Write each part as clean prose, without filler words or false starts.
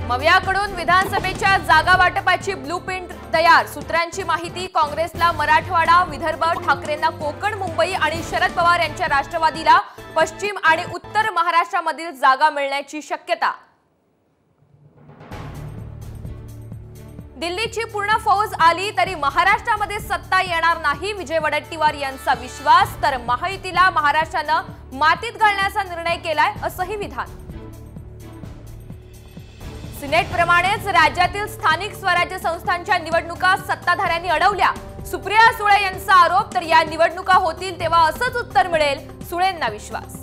मवियाकडून विधानसभेच्या जागा वाटपाची ब्लूप्रिंट तयार। सूत्रांची माहिती, काँग्रेसला मराठवाडा, विदर्भ, ठाकरेंना कोकण, मुंबई आणि शरद पवार यांच्या राष्ट्रवादीला पश्चिम आणि उत्तर महाराष्ट्रामधील जागा मिळण्याची शक्यता। दिल्लीची पूर्ण फौज आली तरी महाराष्ट्रामध्ये सत्ता येणार नाही, विजय वडेट्टीवार यांचा विश्वास। तर महायुतीला महाराष्ट्रानं मातीत घालण्याचा निर्णय केलाय असंही विधान। सिनेट प्रमाणेच राज्यातील स्थानिक स्वराज्य संस्थांच्या निवडणुका सत्ताधाऱ्यांनी अडवल्या। सुप्रिया सुळे यांचा आरोप, तर या निवडणुका होतील तेव्हा असंच उत्तर मिळेल, सुळेंना विश्वास।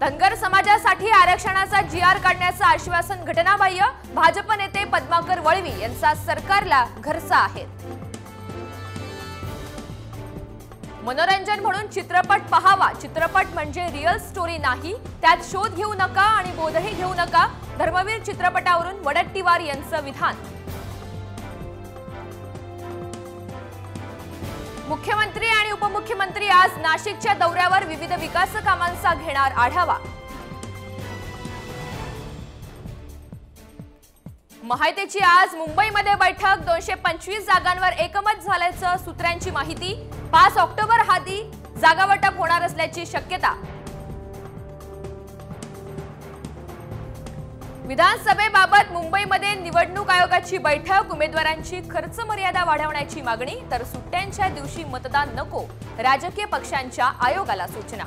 धनगर समाजासाठी आरक्षणाचा जीआर काढण्याचं आश्वासन घटनाबाह्य, भाजप नेते पद्माकर वळवी यांचा सरकारला घरचा आहे। मनोरंजन म्हणून चित्रपट पहावा, चित्रपट म्हणजे रिअल स्टोरी नाही, त्यात शोध घेऊ नका आणि बोधही घेऊ नका, धर्मवीर चित्रपटावरून वडेट्टीवार यांचं विधान। मुख्यमंत्री आणि उपमुख्यमंत्री आज नाशिकच्या दौऱ्यावर, विविध विकास कामांचा घेणार आढावा। महायुतीची आज मुंबईमध्ये बैठक, 225 जागांवर एकमत झाल्याचं सूत्रांची माहिती। 5 ऑक्टोबर हाती जागावाटप होणार असल्याची शक्यता। विधानसभेबाबत मुंबईमध्ये निवडणूक आयोगाची बैठक, उमेदवारांची खर्च मर्यादा वाढवण्याची मागणी, तर सुट्ट्यांच्या दिवशी मतदान नको, राजकीय पक्षांच्या आयोगाला सूचना।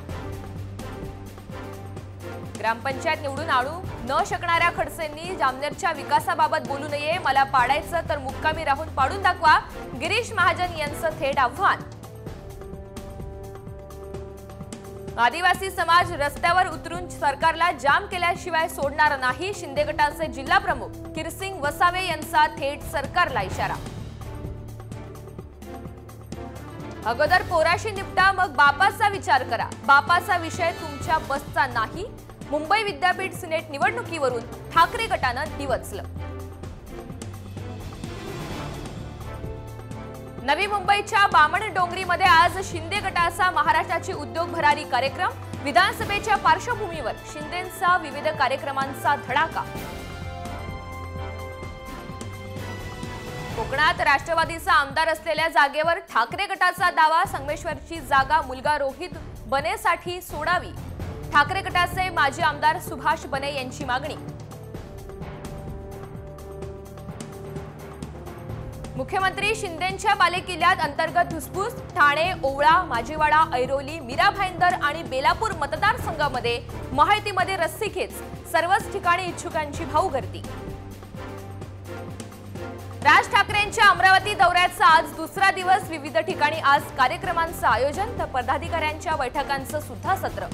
ग्रामपंचायत निवडून आणू न शकणाऱ्या खडसेंनी जामनेरच्या विकासाबाबत बोलू नये, मला पाडायचं तर मुक्कामी राहून पाडून दाखवा, गिरीश महाजन यांचं थेट आव्हान। आदिवासी समाज रस्त्यावर उतरून सरकारला जाम केल्याशिवाय सोडणार नाही, शिंदे गटाचे जिल्हा प्रमुख किरसिंग वसावे यांचा थेट सरकारला इशारा। अगोदर पोराशी निपटा, मग बापाचा विचार करा, बापाचा विषय तुमच्या बसचा नाही, मुंबई विद्यापीठ सिनेट निवडणुकीवरून ठाकरे गटानं डिवचलं। नवी मुंबईच्या बामणडोंगरीमध्ये आज शिंदे गटाचा महाराष्ट्राची उद्योग भरारी कार्यक्रम, विधानसभेच्या पार्श्वभूमीवर शिंदेंचा विविध कार्यक्रमांचा धडाका। कोकणात राष्ट्रवादीचा आमदार असलेल्या जागेवर ठाकरे गटाचा दावा, संगमेश्वरची जागा मुलगा रोहित बनेसाठी सोडावी, ठाकरे गटाचे माजी आमदार सुभाष बने यांची मागणी। मुख्यमंत्री शिंदेंच्या बालेकिल्ल्यात अंतर्गत धुसफूस, ठाणे, ओवळा, माझीवाडा, ऐरोली, मीरा भाईंदर आणि बेलापूर मतदारसंघामध्ये महायुतीमध्ये रस्सीखेच, सर्वच ठिकाणी इच्छुकांची भाऊगर्दी। राज ठाकरेंच्या अमरावती दौऱ्याचा आज दुसरा दिवस, विविध ठिकाणी आज कार्यक्रमांचं आयोजन, तर पदाधिकाऱ्यांच्या बैठकांचं सुद्धा सत्र।